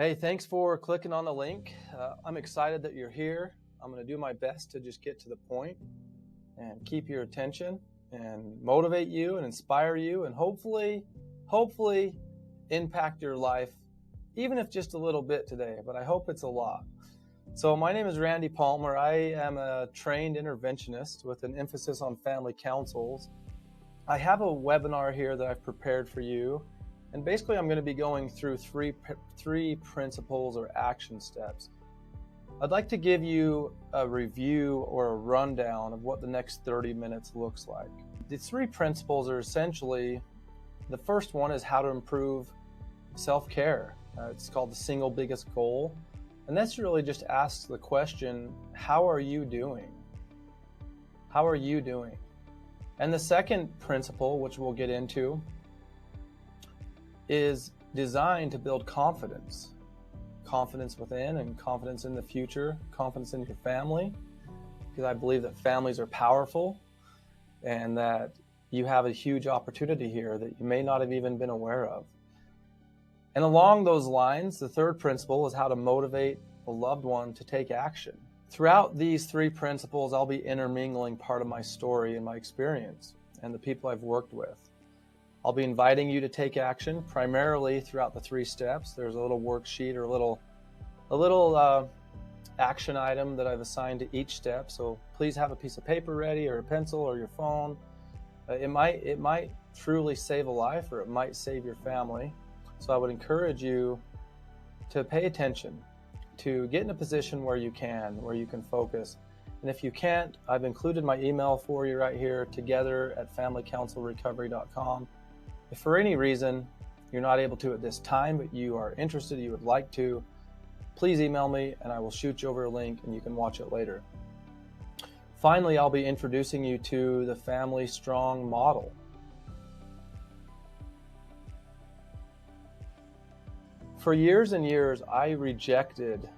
Hey, thanks for clicking on the link. I'm excited that you're here. I'm going to do my best to just get to the point and keep your attention and motivate you and inspire you and hopefully impact your life, even if just a little bit today, but I hope it's a lot. So my name is Randy Palmer. I am a trained interventionist with an emphasis on family councils. I have a webinar here that I've prepared for you. And basically, I'm going to be going through three principles or action steps. I'd like to give you a review or a rundown of what the next 30 minutes looks like. The three principles are essentially, the first one is how to improve self-care. It's called the single biggest goal. And that's really just asks the question, how are you doing? How are you doing? And the second principle, which we'll get into, is designed to build confidence within and confidence in the future, confidence in your family, because I believe that families are powerful and that you have a huge opportunity here that you may not have even been aware of. And along those lines, the third principle is how to motivate a loved one to take action. Throughout these three principles, I'll be intermingling part of my story and my experience and the people I've worked with. I'll be inviting you to take action primarily throughout the three steps. There's a little worksheet or a little action item that I've assigned to each step. So please have a piece of paper ready or a pencil or your phone. It might truly save a life, or it might save your family. So I would encourage you to pay attention, to get in a position where you can focus. And if you can't, I've included my email for you right here, together@familycounselrecovery.com. If for any reason you're not able to at this time, but you are interested, you would like to, please email me and I will shoot you over a link and you can watch it later. Finally, I'll be introducing you to the Family Strong model. For years and years, I rejected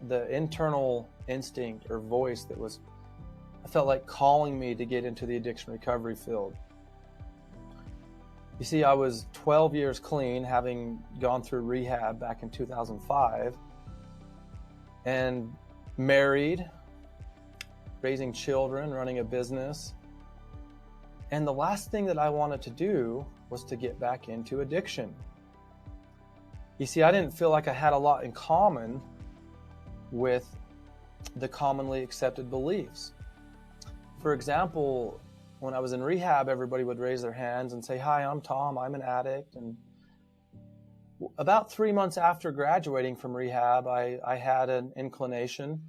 the internal instinct or voice that I felt like calling me to get into the addiction recovery field. You see, I was 12 years clean, having gone through rehab back in 2005, and married, raising children, running a business. And the last thing that I wanted to do was to get back into addiction. You see, I didn't feel like I had a lot in common with the commonly accepted beliefs. For example, when I was in rehab, everybody would raise their hands and say, "Hi, I'm Tom, I'm an addict." And about 3 months after graduating from rehab, I had an inclination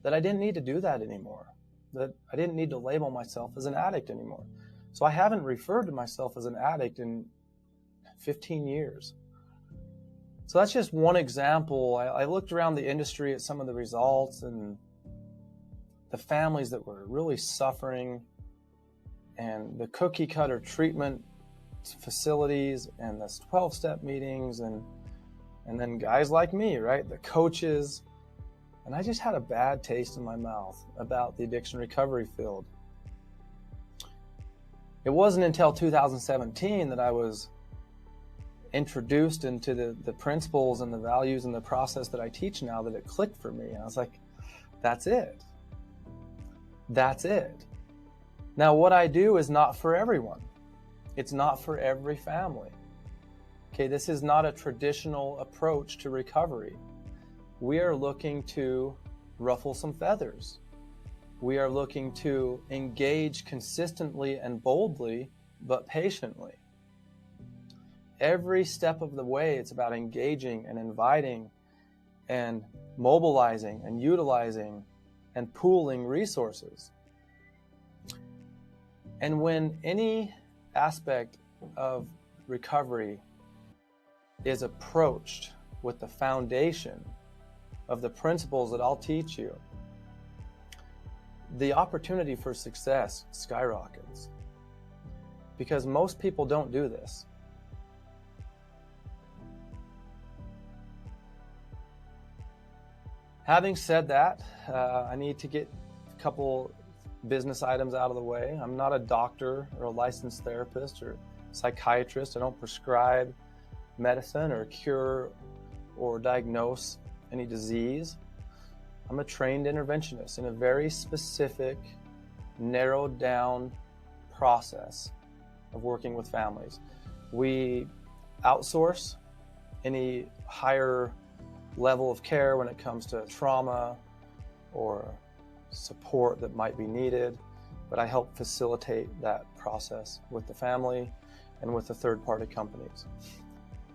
that I didn't need to do that anymore, that I didn't need to label myself as an addict anymore. So I haven't referred to myself as an addict in 15 years. So that's just one example. I looked around the industry at some of the results and the families that were really suffering, and the cookie cutter treatment facilities and the 12-step meetings and then guys like me, right? The coaches. And I just had a bad taste in my mouth about the addiction recovery field. It wasn't until 2017 that I was introduced into the principles and the values and the process that I teach now that it clicked for me. And I was like, that's it. That's it. Now, what I do is not for everyone. It's not for every family. Okay, this is not a traditional approach to recovery. We are looking to ruffle some feathers. We are looking to engage consistently and boldly, but patiently. Every step of the way, it's about engaging and inviting and mobilizing and utilizing and pooling resources. And when any aspect of recovery is approached with the foundation of the principles that I'll teach you, the opportunity for success skyrockets. Because most people don't do this. Having said that, I need to get a couple business items out of the way. I'm not a doctor or a licensed therapist or psychiatrist. I don't prescribe medicine or cure or diagnose any disease. I'm a trained interventionist in a very specific, narrowed down process of working with families. We outsource any higher level of care when it comes to trauma or support that might be needed, but I help facilitate that process with the family and with the third-party companies.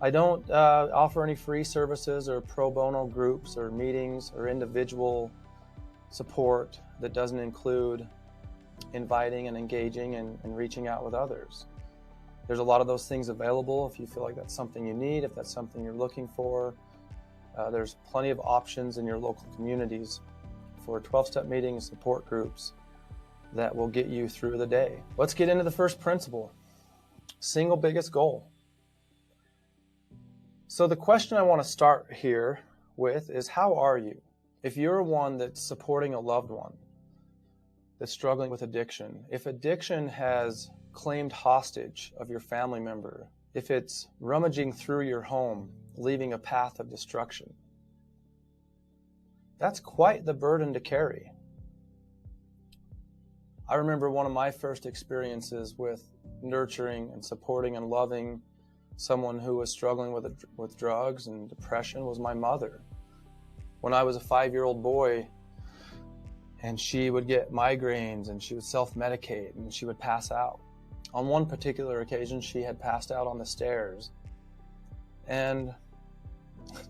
I don't offer any free services or pro bono groups or meetings or individual support that doesn't include inviting and engaging and reaching out with others. There's a lot of those things available if you feel like that's something you need, if that's something you're looking for. There's plenty of options in your local communities for 12-step meetings, support groups that will get you through the day. Let's get into the first principle, single biggest goal. So the question I want to start here with is, how are you? If you're one that's supporting a loved one that's struggling with addiction, if addiction has claimed hostage of your family member, if it's rummaging through your home, leaving a path of destruction, that's quite the burden to carry. I remember one of my first experiences with nurturing and supporting and loving someone who was struggling with drugs and depression was my mother. When I was a 5-year-old boy, and she would get migraines and she would self-medicate and she would pass out. On one particular occasion, she had passed out on the stairs. And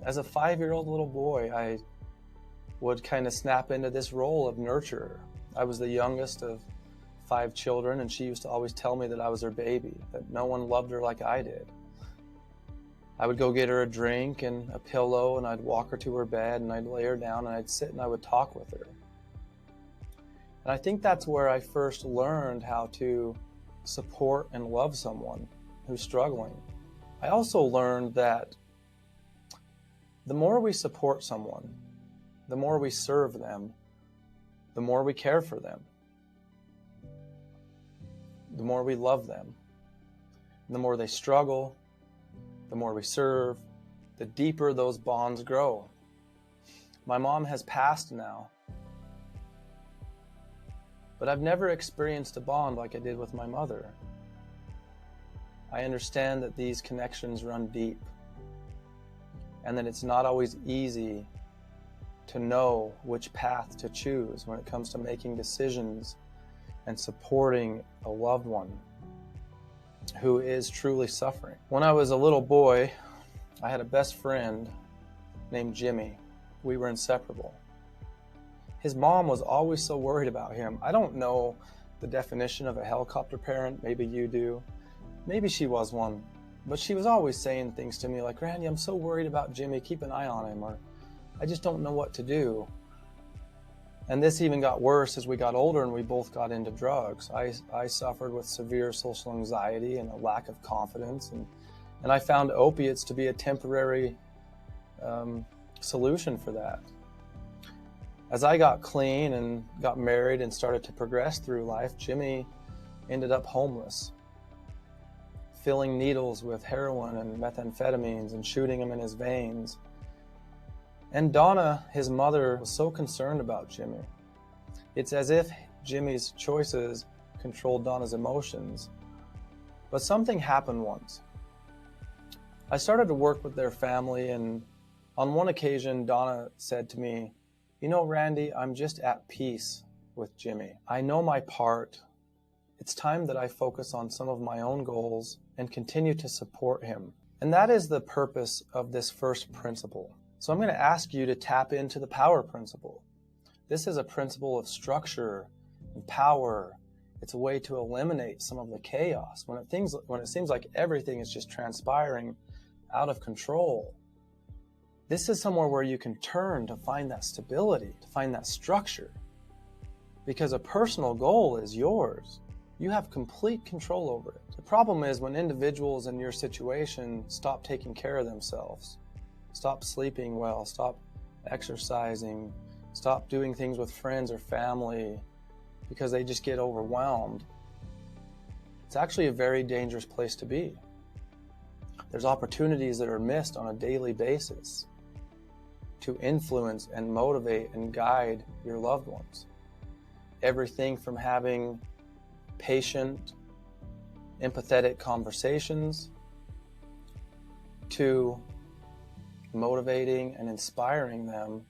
as a 5-year-old little boy, I would kind of snap into this role of nurturer. I was the youngest of 5 children, and she used to always tell me that I was her baby, that no one loved her like I did. I would go get her a drink and a pillow, and I'd walk her to her bed, and I'd lay her down, and I'd sit and I would talk with her. And I think that's where I first learned how to support and love someone who's struggling. I also learned that the more we support someone, the more we serve them, the more we care for them, the more we love them. The more they struggle, the more we serve, the deeper those bonds grow. My mom has passed now, but I've never experienced a bond like I did with my mother. I understand that these connections run deep, and that it's not always easy to know which path to choose when it comes to making decisions and supporting a loved one who is truly suffering. When I was a little boy, I had a best friend named Jimmy. We were inseparable. His mom was always so worried about him. I don't know the definition of a helicopter parent. Maybe you do. Maybe she was one. But she was always saying things to me like, "Randy, I'm so worried about Jimmy. Keep an eye on him," or "I just don't know what to do." And this even got worse as we got older and we both got into drugs. I suffered with severe social anxiety and a lack of confidence. And I found opiates to be a temporary solution for that. As I got clean and got married and started to progress through life, Jimmy ended up homeless, filling needles with heroin and methamphetamines and shooting them in his veins. And Donna, his mother, was so concerned about Jimmy. It's as if Jimmy's choices controlled Donna's emotions. But something happened once. I started to work with their family, and on one occasion, Donna said to me, "You know, Randy, I'm just at peace with Jimmy. I know my part. It's time that I focus on some of my own goals and continue to support him." And that is the purpose of this first principle. So I'm going to ask you to tap into the power principle. This is a principle of structure and power. It's a way to eliminate some of the chaos when it seems like everything is just transpiring out of control. This is somewhere where you can turn to find that stability, to find that structure, because a personal goal is yours. You have complete control over it. The problem is when individuals in your situation stop taking care of themselves, stop sleeping well, stop exercising, stop doing things with friends or family because they just get overwhelmed. It's actually a very dangerous place to be. There's opportunities that are missed on a daily basis. to influence and motivate and guide your loved ones. Everything from having patient, empathetic conversations to motivating and inspiring them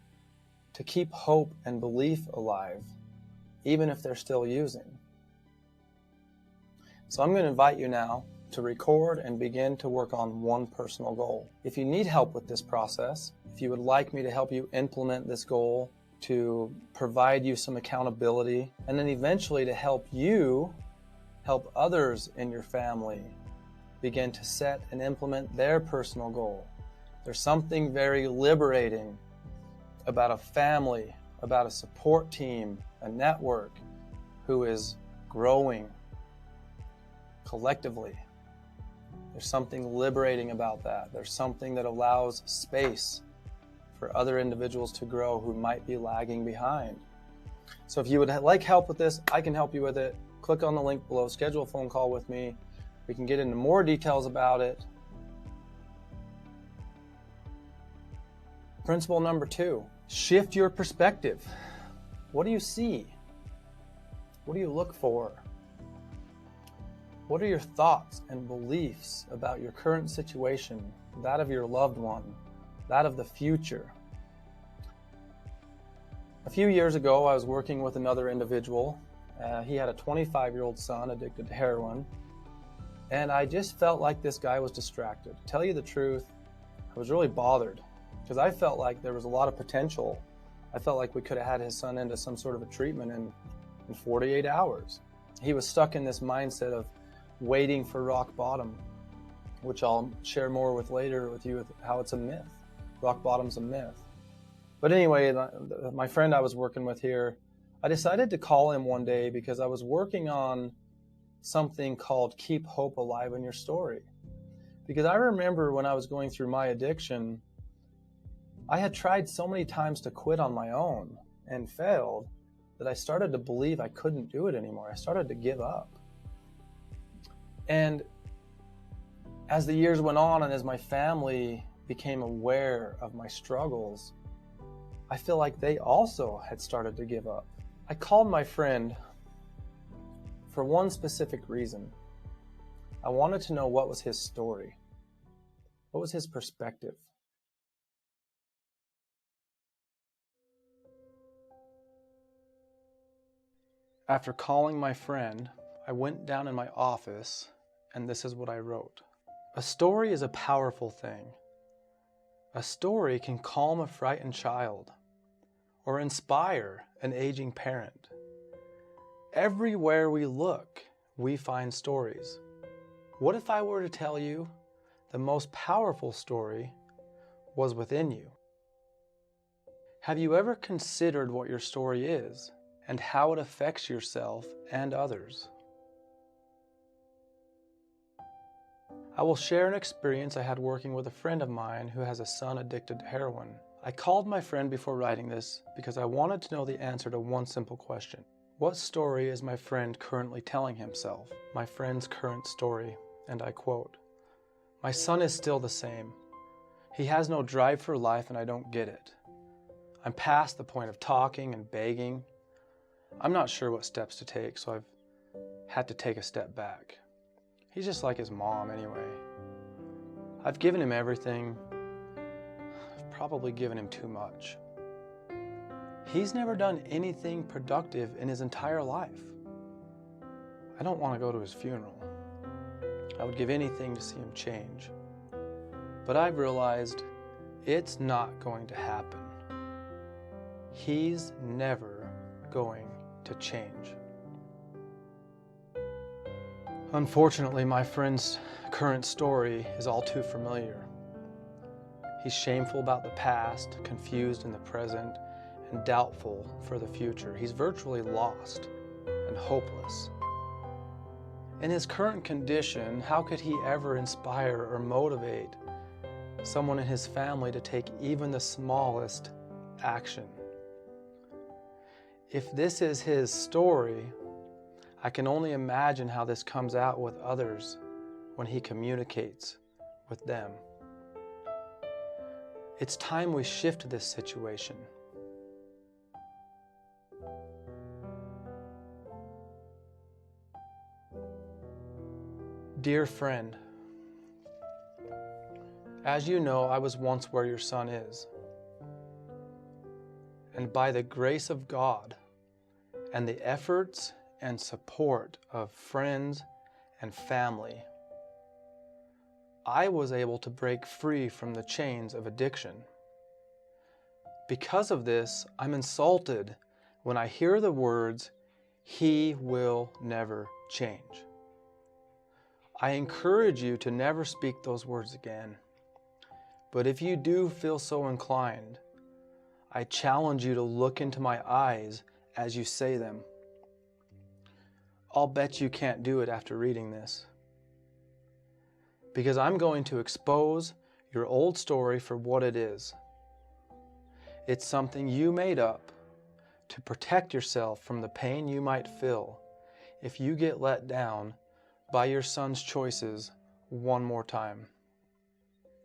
to keep hope and belief alive, even if they're still using. So I'm going to invite you now to record and begin to work on one personal goal. If you need help with this process, if you would like me to help you implement this goal, to provide you some accountability, and then eventually to help you help others in your family begin to set and implement their personal goal. There's something very liberating about a family, about a support team, a network who is growing collectively. There's something liberating about that. There's something that allows space for other individuals to grow who might be lagging behind. So if you would like help with this, I can help you with it. Click on the link below, schedule a phone call with me. We can get into more details about it. Principle number 2, shift your perspective. What do you see? What do you look for? What are your thoughts and beliefs about your current situation, that of your loved one, that of the future? A few years ago, I was working with another individual. He had a 25-year-old son addicted to heroin, and I just felt like this guy was distracted. To tell you the truth, I was really bothered because I felt like there was a lot of potential. I felt like we could have had his son into some sort of a treatment in 48 hours. He was stuck in this mindset of waiting for rock bottom, which I'll share more with later with you, with how it's a myth. Rock bottom's a myth. But anyway, my friend I was working with here, I decided to call him one day because I was working on something called Keep Hope Alive in Your Story. Because I remember when I was going through my addiction, I had tried so many times to quit on my own and failed that I started to believe I couldn't do it anymore. I started to give up. And as the years went on and as my family became aware of my struggles, I feel like they also had started to give up. I called my friend for one specific reason. I wanted to know what was his story. What was his perspective? After calling my friend, I went down in my office, and this is what I wrote. A story is a powerful thing. A story can calm a frightened child or inspire an aging parent. Everywhere we look, we find stories. What if I were to tell you the most powerful story was within you? Have you ever considered what your story is and how it affects yourself and others? I will share an experience I had working with a friend of mine who has a son addicted to heroin. I called my friend before writing this because I wanted to know the answer to one simple question. What story is my friend currently telling himself? My friend's current story, and I quote, "My son is still the same. He has no drive for life and I don't get it. I'm past the point of talking and begging. I'm not sure what steps to take, so I've had to take a step back. He's just like his mom anyway. I've given him everything. I've probably given him too much. He's never done anything productive in his entire life. I don't want to go to his funeral. I would give anything to see him change. But I've realized it's not going to happen. He's never going to change." Unfortunately, my friend's current story is all too familiar. He's shameful about the past, confused in the present, and doubtful for the future. He's virtually lost and hopeless. In his current condition, how could he ever inspire or motivate someone in his family to take even the smallest action? If this is his story, I can only imagine how this comes out with others when he communicates with them. It's time we shift this situation. Dear friend, as you know, I was once where your son is. And by the grace of God and the efforts and support of friends and family, I was able to break free from the chains of addiction. Because of this, I'm insulted when I hear the words, "He will never change." I encourage you to never speak those words again. But if you do feel so inclined, I challenge you to look into my eyes as you say them. I'll bet you can't do it after reading this. Because I'm going to expose your old story for what it is. It's something you made up to protect yourself from the pain you might feel if you get let down by your son's choices one more time.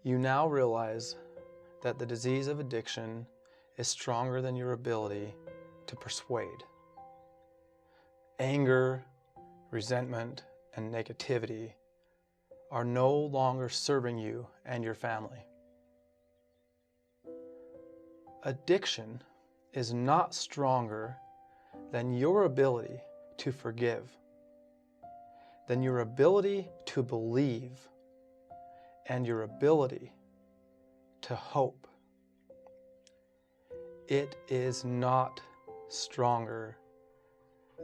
You now realize that the disease of addiction is stronger than your ability to persuade. Anger, resentment, and negativity are no longer serving you and your family. Addiction is not stronger than your ability to forgive, than your ability to believe, and your ability to hope. It is not stronger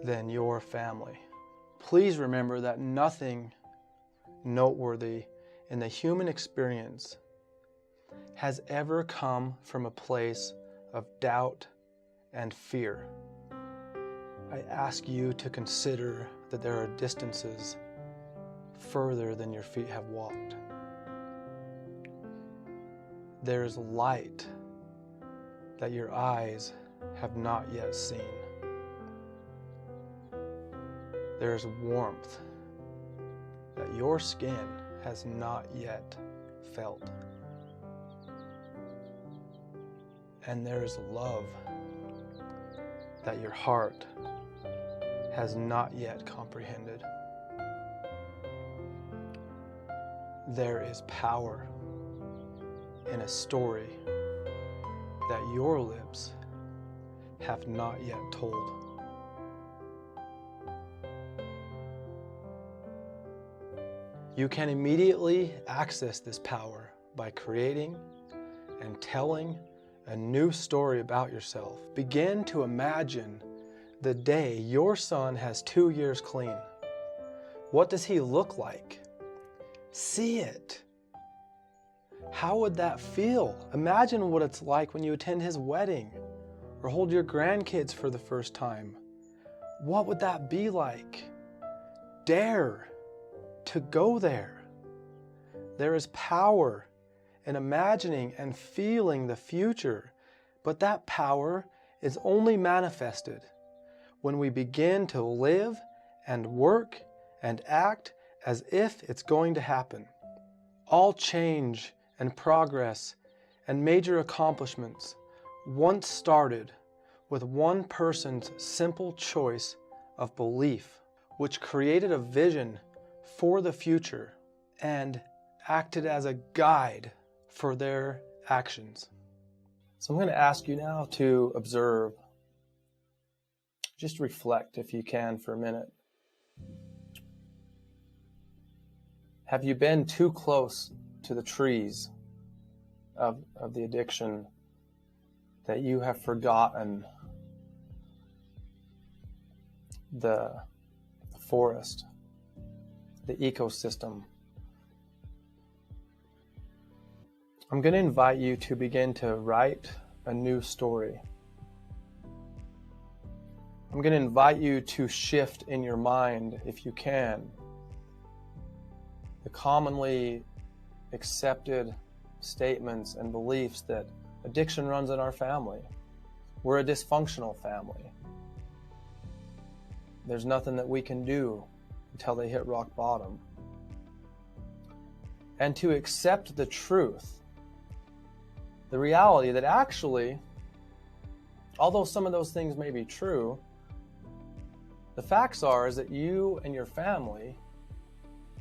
than your family. Please remember that nothing noteworthy in the human experience has ever come from a place of doubt and fear. I ask you to consider that there are distances further than your feet have walked. There is light that your eyes have not yet seen. There is warmth that your skin has not yet felt. And there is love that your heart has not yet comprehended. There is power in a story that your lips have not yet told. You can immediately access this power by creating and telling a new story about yourself. Begin to imagine the day your son has 2 years clean. What does he look like? See it. How would that feel? Imagine what it's like when you attend his wedding or hold your grandkids for the first time. What would that be like? Dare to go there. There is power in imagining and feeling the future, but that power is only manifested when we begin to live and work and act as if it's going to happen. All change and progress and major accomplishments once started with one person's simple choice of belief, which created a vision for the future and acted as a guide for their actions. So I'm going to ask you now to observe, just reflect if you can for a minute. Have you been too close to the trees of the addiction that you have forgotten the forest, the ecosystem? I'm going to invite you to begin to write a new story. I'm going to invite you to shift in your mind, if you can, the commonly accepted statements and beliefs that addiction runs in our family. We're a dysfunctional family. There's nothing that we can do until they hit rock bottom. And to accept the truth the reality that actually, although some of those things may be true, the facts are is that you and your family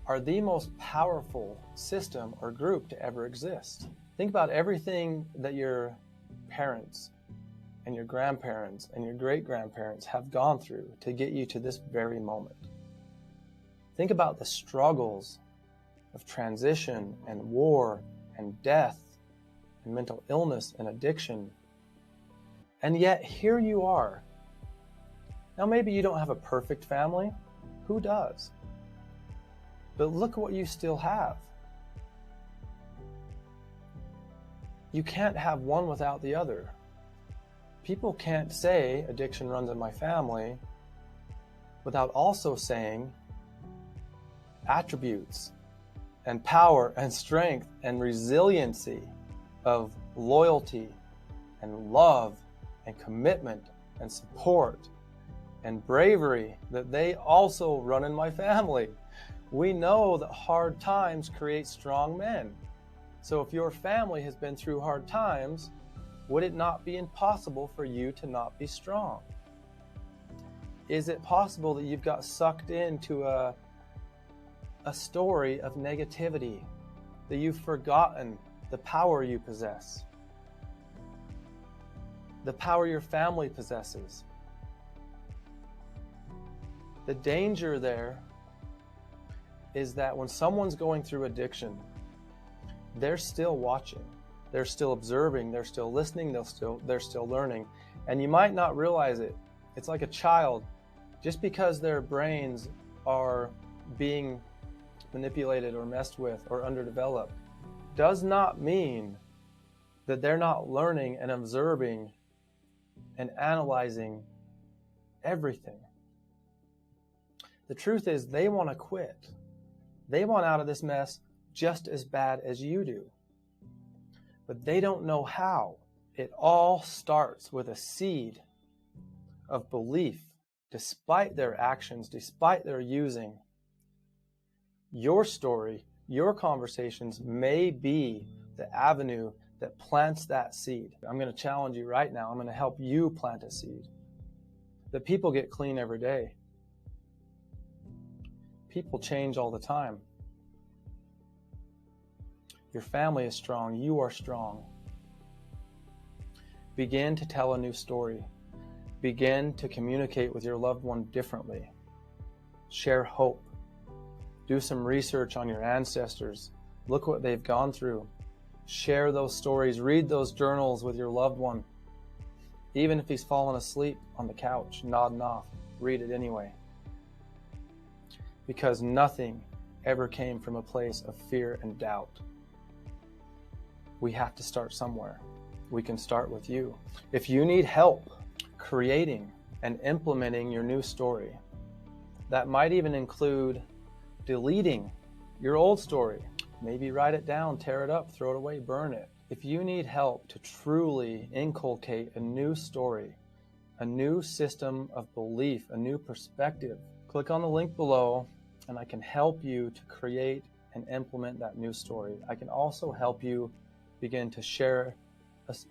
are the most powerful system or group to ever exist. Think about everything that your parents and your grandparents and your great-grandparents have gone through to get you to this very moment. Think about the struggles of transition and war and death and mental illness and addiction. And yet here you are. Now maybe you don't have a perfect family. Who does? But look what you still have. You can't have one without the other. People can't say addiction runs in my family without also saying attributes and power and strength and resiliency of loyalty and love and commitment and support and bravery that they also run in my family. We know that hard times create strong men. So if your family has been through hard times, would it not be impossible for you to not be strong? Is it possible that you've got sucked into a story of negativity, that you've forgotten the power you possess, the power your family possesses? The danger there is that when someone's going through addiction, they're still watching, they're still observing, they're still listening, they're still learning, and you might not realize it. It's like a child. Just because their brains are being manipulated or messed with or underdeveloped does not mean that they're not learning and observing and analyzing everything. The truth is they want to quit. They want out of this mess just as bad as you do. But they don't know how. It all starts with a seed of belief, despite their actions, despite their using. Your story, your conversations may be the avenue that plants that seed. I'm going to challenge you right now. I'm going to help you plant a seed. That people get clean every day. People change all the time. Your family is strong. You are strong. Begin to tell a new story. Begin to communicate with your loved one differently. Share hope. Do some research on your ancestors. Look what they've gone through. Share those stories. Read those journals with your loved one. Even if he's fallen asleep on the couch, nodding off, read it anyway. Because nothing ever came from a place of fear and doubt. We have to start somewhere. We can start with you. If you need help creating and implementing your new story, that might even include deleting your old story. Maybe write it down, tear it up, throw it away, burn it. If you need help to truly inculcate a new story, a new system of belief, a new perspective, click on the link below and I can help you to create and implement that new story. I can also help you begin to share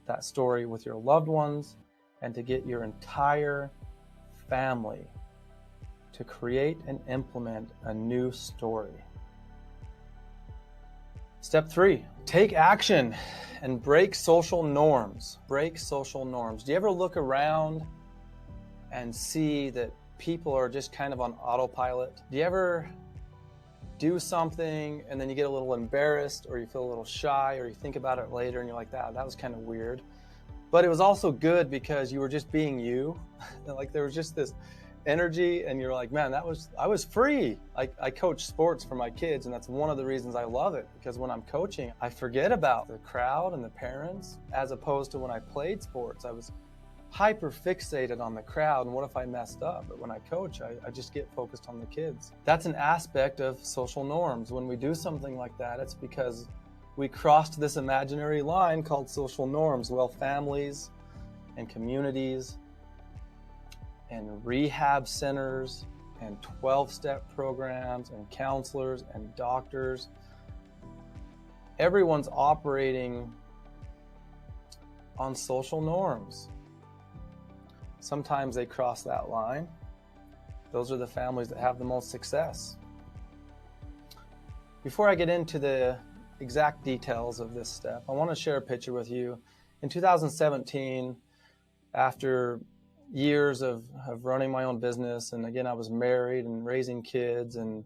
that story with your loved ones and to get your entire family to create and implement a new story. Step 3, take action and break social norms. Break social norms. Do you ever look around and see that people are just kind of on autopilot? Do you ever do something and then you get a little embarrassed or you feel a little shy or you think about it later and you're like, that was kind of weird. But it was also good because you were just being you. Like there was just this energy and you're like, man, I was free. I coach sports for my kids and that's one of the reasons I love it, because when I'm coaching, I forget about the crowd and the parents, as opposed to when I played sports. I was hyper fixated on the crowd and what if I messed up. But when I coach, I just get focused on the kids. That's an aspect of social norms. When we do something like that, it's because we crossed this imaginary line called social norms. Well, families and communities and rehab centers and 12-step programs and counselors and doctors, everyone's operating on social norms. Sometimes they cross that line. Those are the families that have the most success. Before I get into the exact details of this step, I want to share a picture with you. In 2017, after years of running my own business, and again, I was married and raising kids, and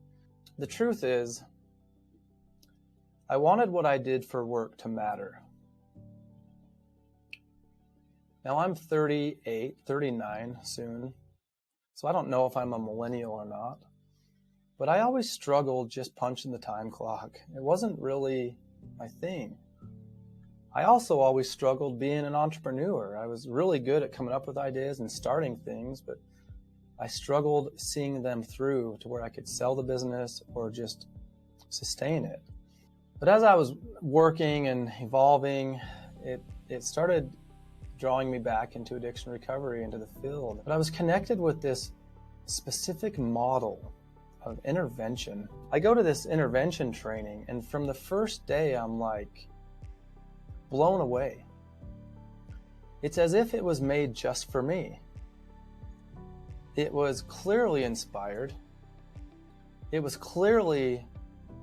the truth is, I wanted what I did for work to matter. Now I'm 38, 39 soon, so I don't know if I'm a millennial or not, but I always struggled just punching the time clock. It wasn't really my thing. I also always struggled being an entrepreneur. I was really good at coming up with ideas and starting things, but I struggled seeing them through to where I could sell the business or just sustain it. But as I was working and evolving, it started drawing me back into addiction recovery, into the field. But I was connected with this specific model of intervention. I go to this intervention training, and from the first day, I'm like blown away. It's as if it was made just for me. It was clearly inspired. It was clearly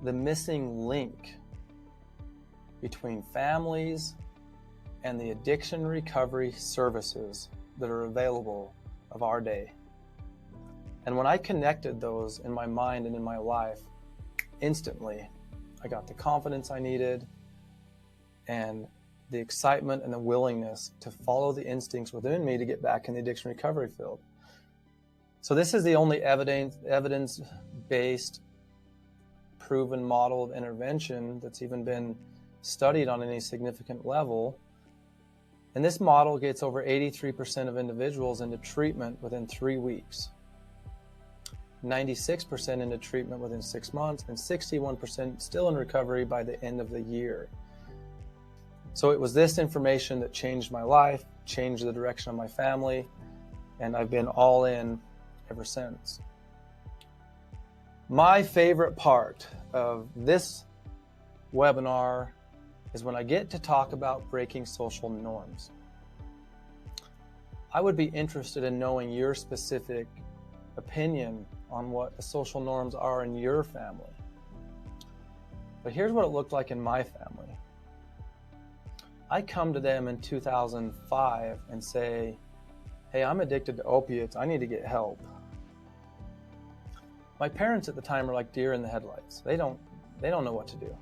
the missing link between families and the addiction recovery services that are available of our day. And when I connected those in my mind and in my life, instantly, I got the confidence I needed and the excitement and the willingness to follow the instincts within me to get back in the addiction recovery field. So this is the only evidence-based, proven model of intervention that's even been studied on any significant level. And this model gets over 83% of individuals into treatment within 3 weeks, 96% into treatment within 6 months, and 61% still in recovery by the end of the year. So it was this information that changed my life, changed the direction of my family, and I've been all in ever since. My favorite part of this webinar is when I get to talk about breaking social norms. I would be interested in knowing your specific opinion on what the social norms are in your family. But here's what it looked like in my family. I come to them in 2005 and say, hey, I'm addicted to opiates. I need to get help. My parents at the time are like deer in the headlights. They don't know what to do.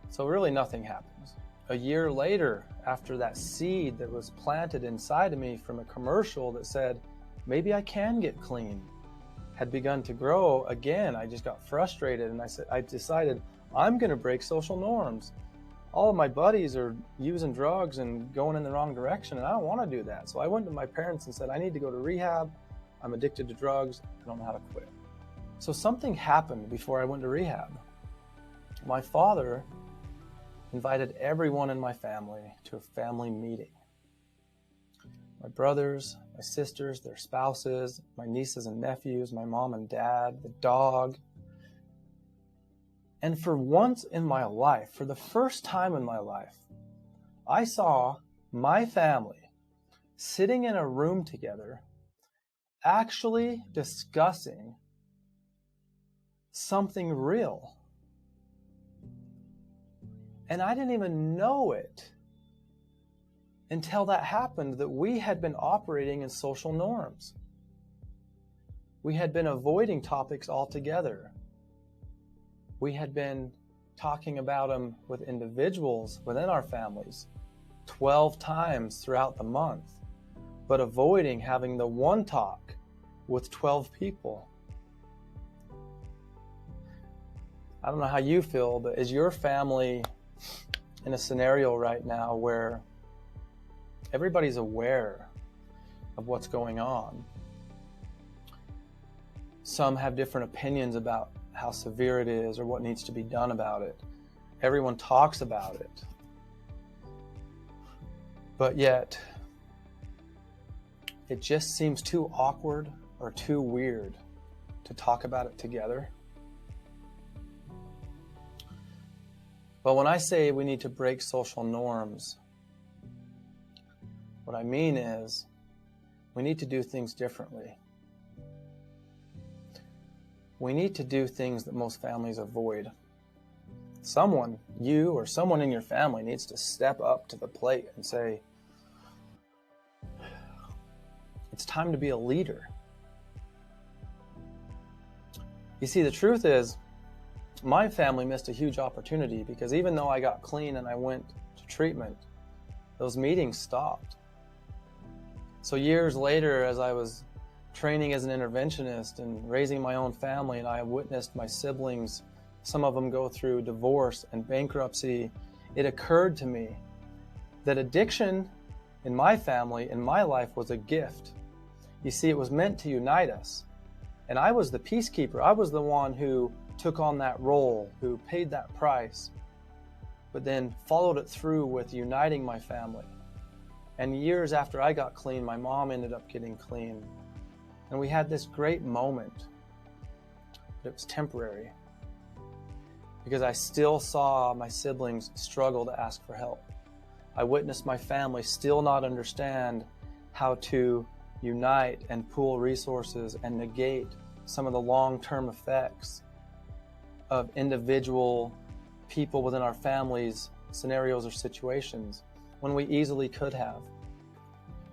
So really nothing happens. A year later, after that seed that was planted inside of me from a commercial that said, maybe I can get clean, had begun to grow again, I just got frustrated and I decided I'm gonna break social norms. All of my buddies are using drugs and going in the wrong direction, and I don't wanna do that. So I went to my parents and said, I need to go to rehab. I'm addicted to drugs. I don't know how to quit. So something happened before I went to rehab. My father invited everyone in my family to a family meeting. My brothers, my sisters, their spouses, my nieces and nephews, my mom and dad, the dog. And for once in my life, for the first time in my life, I saw my family sitting in a room together, actually discussing something real. And I didn't even know it until that happened, that we had been operating in social norms. We had been avoiding topics altogether. We had been talking about them with individuals within our families 12 times throughout the month, but avoiding having the one talk with 12 people. I don't know how you feel, but is your family in a scenario right now where everybody's aware of what's going on? Some have different opinions about how severe it is or what needs to be done about it. Everyone talks about it. But yet, it just seems too awkward or too weird to talk about it together. Well, when I say we need to break social norms, What I mean is, we need to do things differently. We need to do things that most families avoid. Someone, you or someone in your family, needs to step up to the plate and say, it's time to be a leader. You see, the truth is, my family missed a huge opportunity because even though I got clean and I went to treatment, those meetings stopped. So years later, as I was training as an interventionist and raising my own family, and I witnessed my siblings, some of them go through divorce and bankruptcy, it occurred to me that addiction in my family, in my life, was a gift. You see, it was meant to unite us. And I was the peacekeeper. I was the one who took on that role, who paid that price, but then followed it through with uniting my family. And years after I got clean, my mom ended up getting clean. And we had this great moment, but it was temporary, because I still saw my siblings struggle to ask for help. I witnessed my family still not understand how to unite and pool resources and negate some of the long-term effects of individual people within our families' scenarios or situations when we easily could have.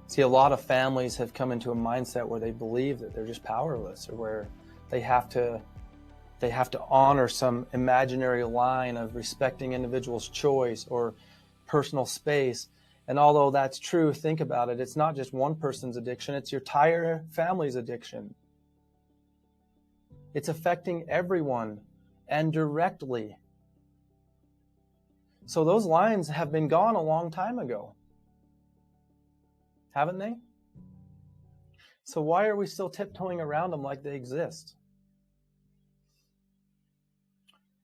See, a lot of families have come into a mindset where they believe that they're just powerless, or where they have to honor some imaginary line of respecting individuals' choice or personal space. And although that's true, think about it. It's not just one person's addiction. It's your entire family's addiction. It's affecting everyone, and directly. So those lines have been gone a long time ago, haven't they? So why are we still tiptoeing around them like they exist?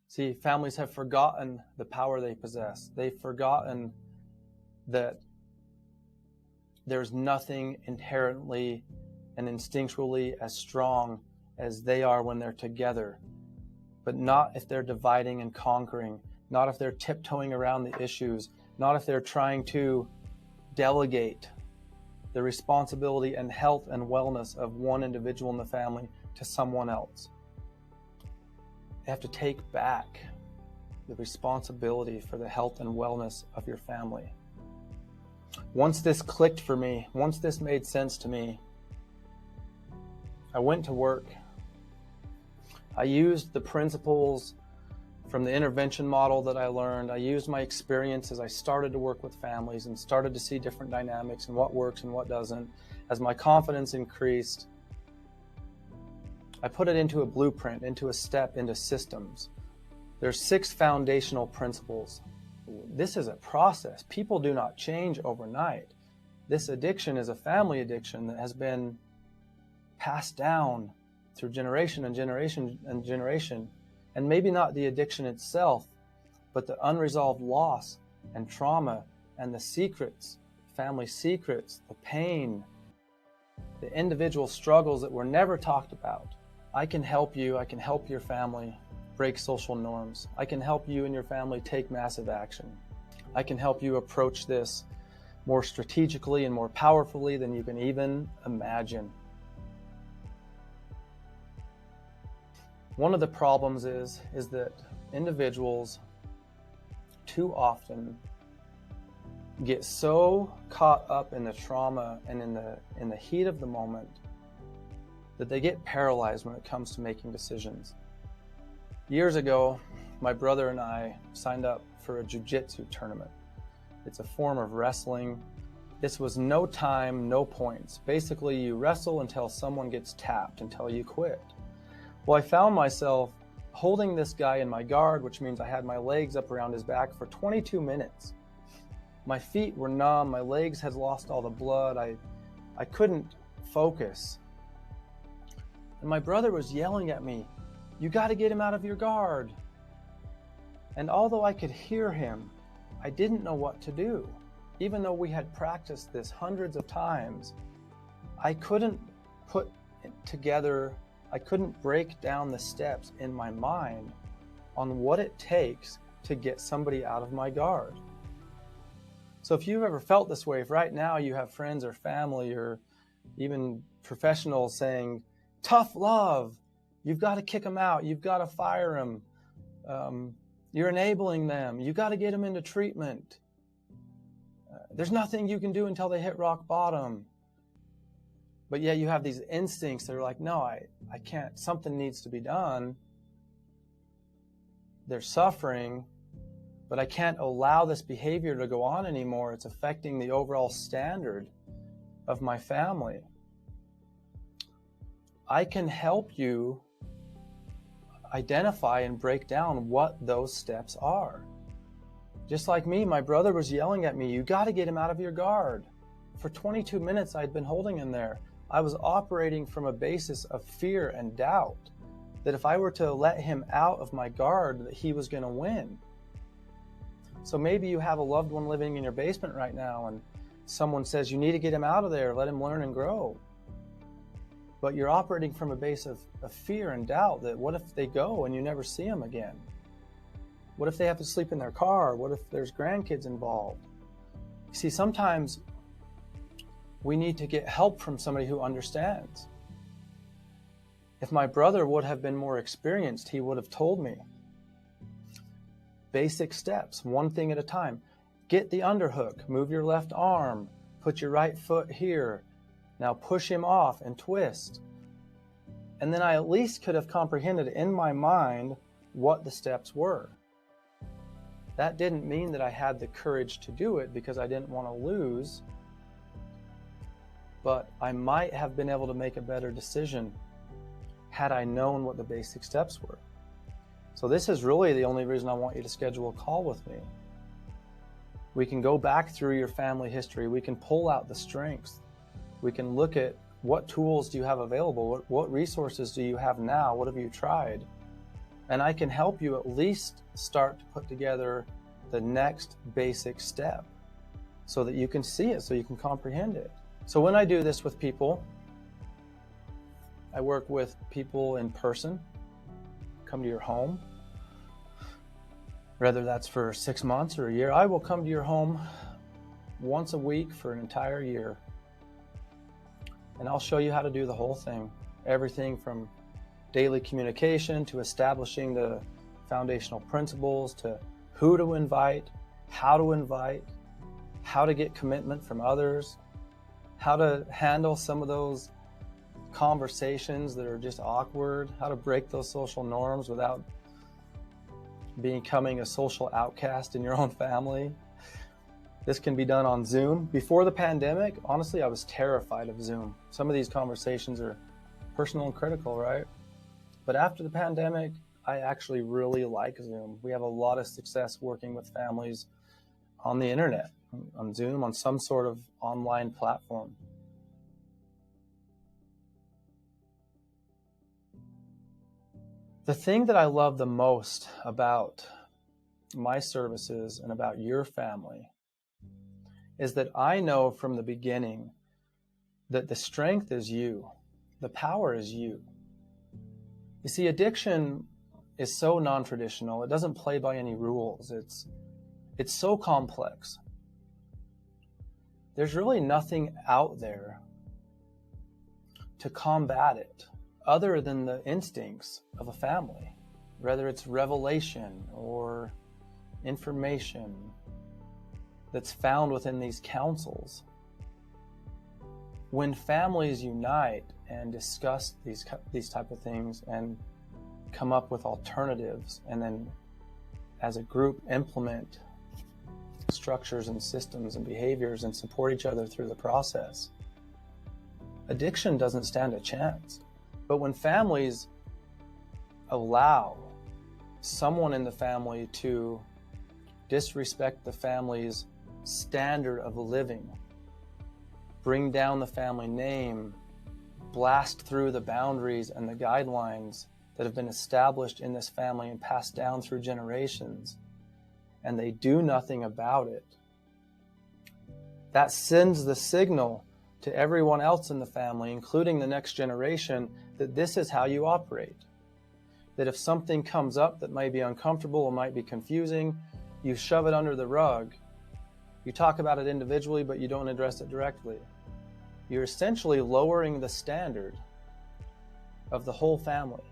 See, families have forgotten the power they possess. They've forgotten that there's nothing inherently and instinctually as strong as they are when they're together, but not if they're dividing and conquering, not if they're tiptoeing around the issues, not if they're trying to delegate the responsibility and health and wellness of one individual in the family to someone else. You have to take back the responsibility for the health and wellness of your family. Once this clicked for me, once this made sense to me, I went to work. I used the principles from the intervention model that I learned. I used my experience as I started to work with families and started to see different dynamics and what works and what doesn't. As my confidence increased, I put it into a blueprint, into a step, into systems. There's 6 foundational principles. This is a process. People do not change overnight. This addiction is a family addiction that has been passed down through generation and generation and generation. And maybe not the addiction itself, but the unresolved loss and trauma and the secrets, family secrets, the pain, the individual struggles that were never talked about. I can help you. I can help your family break social norms. I can help you and your family take massive action. I can help you approach this more strategically and more powerfully than you can even imagine. One of the problems is that individuals too often get so caught up in the trauma and in the heat of the moment that they get paralyzed when it comes to making decisions. Years ago, my brother and I signed up for a jiu-jitsu tournament. It's a form of wrestling. This was no time, no points. Basically, you wrestle until someone gets tapped, until you quit. Well, I found myself holding this guy in my guard, which means I had my legs up around his back for 22 minutes. My feet were numb, my legs had lost all the blood, I couldn't focus. And my brother was yelling at me, "You got to get him out of your guard." And although I could hear him, I didn't know what to do. Even though we had practiced this hundreds of times, I couldn't put it together, I couldn't break down the steps in my mind on what it takes to get somebody out of my guard. So if you've ever felt this way, if right now you have friends or family or even professionals saying, tough love, you've got to kick them out, you've got to fire them, you're enabling them, you've got to get them into treatment, there's nothing you can do until they hit rock bottom. But yet you have these instincts that are like, no, I can't, something needs to be done. They're suffering, but I can't allow this behavior to go on anymore. It's affecting the overall standard of my family. I can help you identify and break down what those steps are. Just like me, my brother was yelling at me, you got to get him out of your guard. For 22 minutes, I'd been holding him there. I was operating from a basis of fear and doubt that if I were to let him out of my guard, that he was going to win. So maybe you have a loved one living in your basement right now and someone says you need to get him out of there, let him learn and grow. But you're operating from a base of fear and doubt that what if they go and you never see them again? What if they have to sleep in their car? What if there's grandkids involved? You see, sometimes we need to get help from somebody who understands. If my brother would have been more experienced, he would have told me. Basic steps, one thing at a time. Get the underhook, move your left arm, put your right foot here. Now push him off and twist. And then I at least could have comprehended in my mind what the steps were. That didn't mean that I had the courage to do it because I didn't want to lose, but I might have been able to make a better decision had I known what the basic steps were. So this is really the only reason I want you to schedule a call with me. We can go back through your family history. We can pull out the strengths. We can look at what tools do you have available? What resources do you have now? What have you tried? And I can help you at least start to put together the next basic step so that you can see it, so you can comprehend it. So when I do this with people, I work with people in person, come to your home, whether that's for 6 months or a year. I will come to your home once a week for an entire year. And I'll show you how to do the whole thing. Everything from daily communication to establishing the foundational principles to who to invite, how to get commitment from others, how to handle some of those conversations that are just awkward, how to break those social norms without becoming a social outcast in your own family. This can be done on Zoom. Before the pandemic, honestly, I was terrified of Zoom. Some of these conversations are personal and critical, right? But after the pandemic, I actually really like Zoom. We have a lot of success working with families on the internet, on Zoom, on some sort of online platform. The thing that I love the most about my services and about your family is that I know from the beginning that the strength is you, the power is you. You see, addiction is so non-traditional. It doesn't play by any rules. It's so complex. There's really nothing out there to combat it other than the instincts of a family, whether it's revelation or information that's found within these councils. When families unite and discuss these type of things and come up with alternatives, and then as a group implement structures and systems and behaviors and support each other through the process, addiction doesn't stand a chance. But when families allow someone in the family to disrespect the family's standard of living, bring down the family name, blast through the boundaries and the guidelines that have been established in this family and passed down through generations, and they do nothing about it, that sends the signal to everyone else in the family, including the next generation, that this is how you operate. That if something comes up that might be uncomfortable or might be confusing, you shove it under the rug You talk about it individually, but you don't address it directly. You're essentially lowering the standard of the whole family.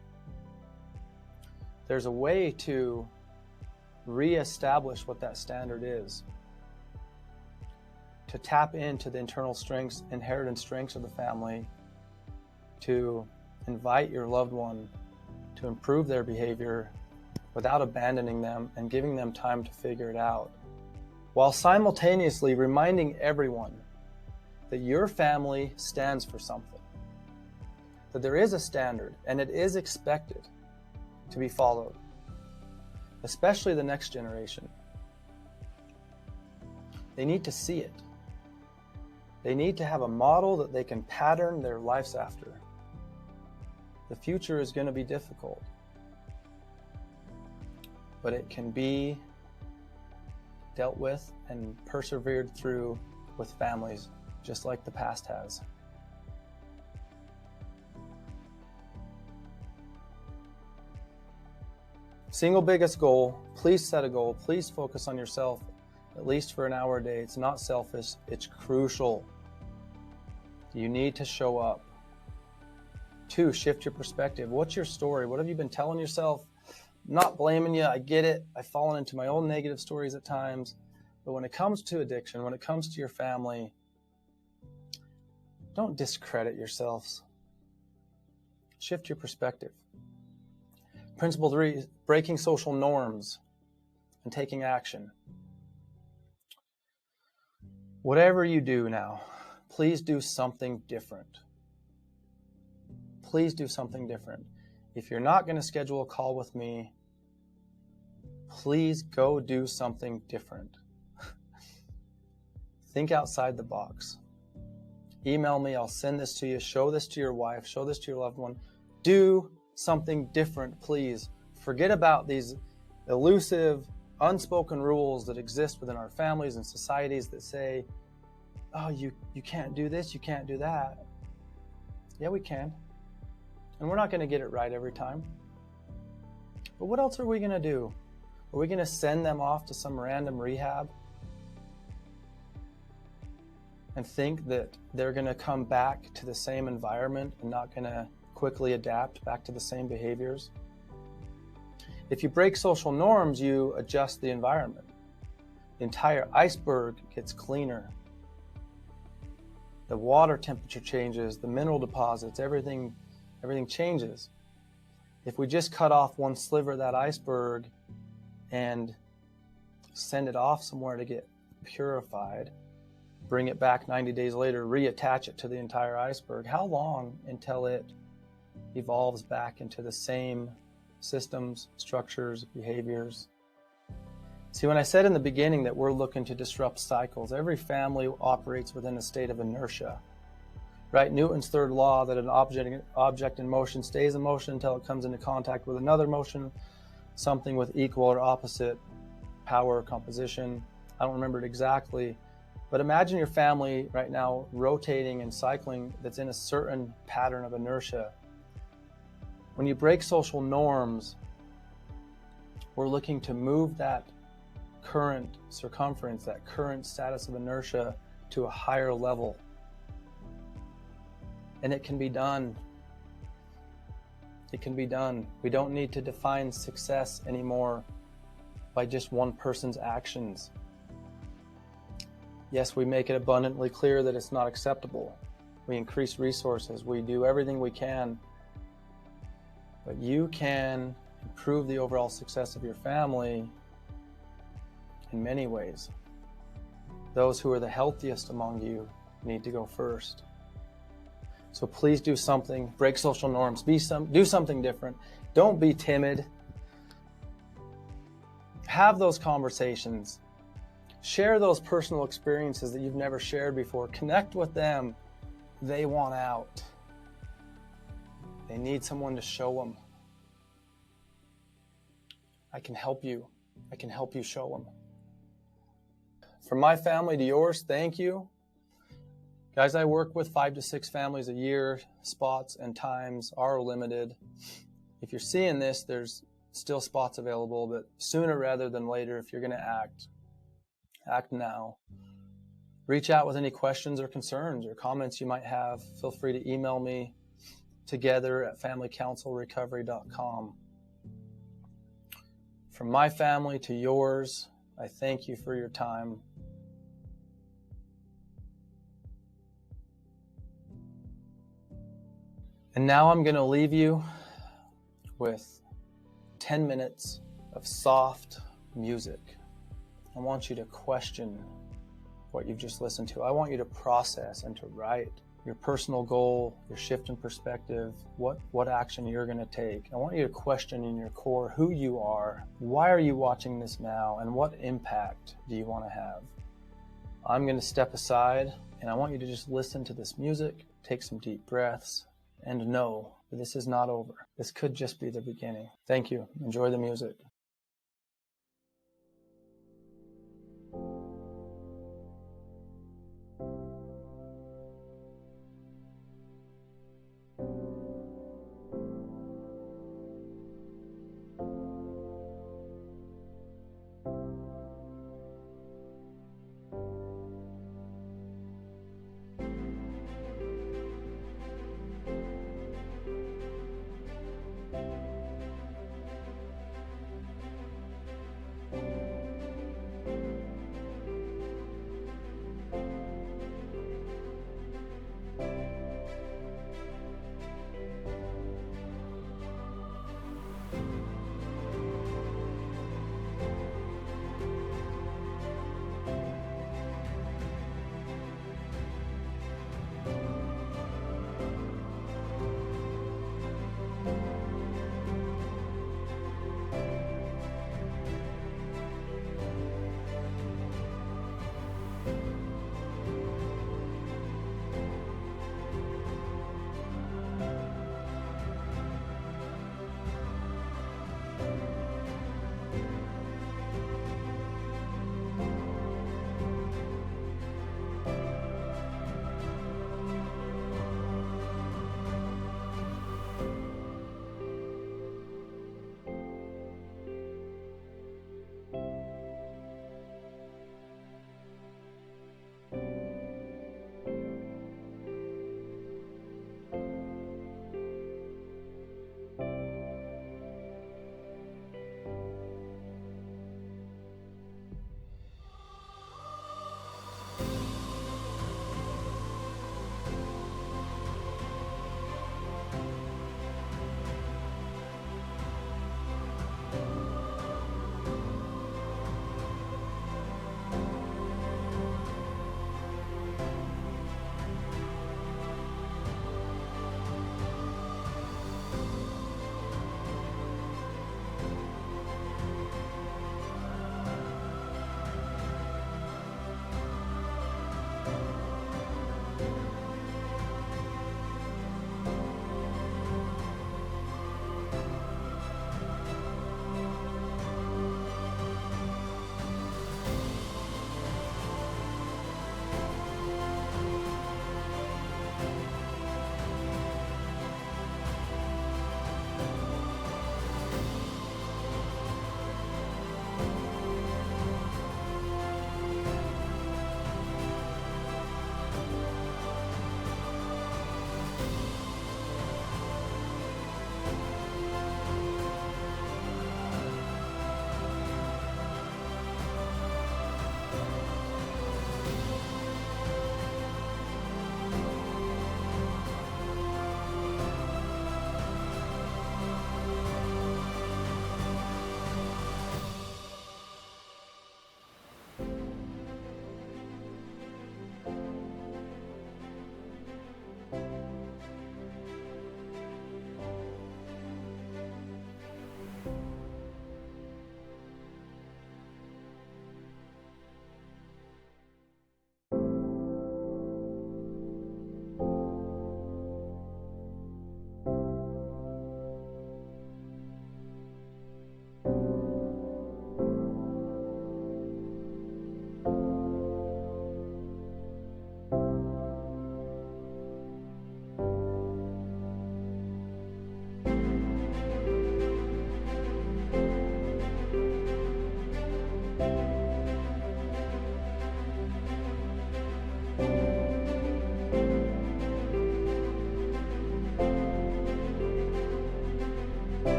There's a way to reestablish what that standard is, to tap into the internal strengths, inherited strengths of the family, to invite your loved one to improve their behavior without abandoning them and giving them time to figure it out, while simultaneously reminding everyone that your family stands for something, that there is a standard and it is expected to be followed, especially the next generation. They need to see it. They need to have a model that they can pattern their lives after. The future is going to be difficult, but it can be dealt with and persevered through with families, just like the past has. Single biggest goal, please set a goal. Please focus on yourself, at least for an hour a day. It's not selfish, it's crucial. You need to show up. 2, shift your perspective. What's your story? What have you been telling yourself? I'm not blaming you, I get it. I've fallen into my own negative stories at times. But when it comes to addiction, when it comes to your family, don't discredit yourselves. Shift your perspective. Principle 3 is breaking social norms and taking action. Whatever you do now, please do something different. Please do something different. If you're not going to schedule a call with me, please go do something different. Think outside the box. Email me, I'll send this to you, show this to your wife, show this to your loved one. Do something different, please. Forget about these elusive, unspoken rules that exist within our families and societies that say, oh, you can't do this, you can't do that. Yeah, we can. And we're not going to get it right every time. But what else are we going to do? Are we going to send them off to some random rehab and think that they're going to come back to the same environment and not going to quickly adapt back to the same behaviors? If you break social norms, you adjust the environment. The entire iceberg gets cleaner. The water temperature changes, the mineral deposits, everything changes. If we just cut off one sliver of that iceberg and send it off somewhere to get purified, bring it back 90 days later, reattach it to the entire iceberg, how long until it evolves back into the same systems, structures, behaviors? See, when I said in the beginning that we're looking to disrupt cycles, every family operates within a state of inertia, right? Newton's third law that an object in motion stays in motion until it comes into contact with another motion, something with equal or opposite power or composition. I don't remember it exactly, but imagine your family right now rotating and cycling that's in a certain pattern of inertia. When you break social norms, we're looking to move that current circumference, that current status of inertia to a higher level. And it can be done. It can be done. We don't need to define success anymore by just one person's actions. Yes, we make it abundantly clear that it's not acceptable. We increase resources. We do everything we can. But you can improve the overall success of your family in many ways. Those who are the healthiest among you need to go first. So please do something, break social norms, do something different. Don't be timid. Have those conversations. Share those personal experiences that you've never shared before. Connect with them. They want out. They need someone to show them. I can help you. I can help you show them. From my family to yours, thank you. Guys, I work with 5 to 6 families a year. Spots and times are limited. If you're seeing this, there's still spots available, but sooner rather than later, if you're going to act, Act now. Reach out with any questions or concerns or comments you might have. Feel free to email me together@familycounselrecovery.com. From my family to yours, I thank you for your time. And now I'm going to leave you with 10 minutes of soft music. I want you to question what you've just listened to. I want you to process and to write your personal goal, your shift in perspective, what action you're going to take. I want you to question in your core who you are, why are you watching this now, and what impact do you want to have? I'm going to step aside, and I want you to just listen to this music, take some deep breaths, and know that this is not over. This could just be the beginning. Thank you. Enjoy the music.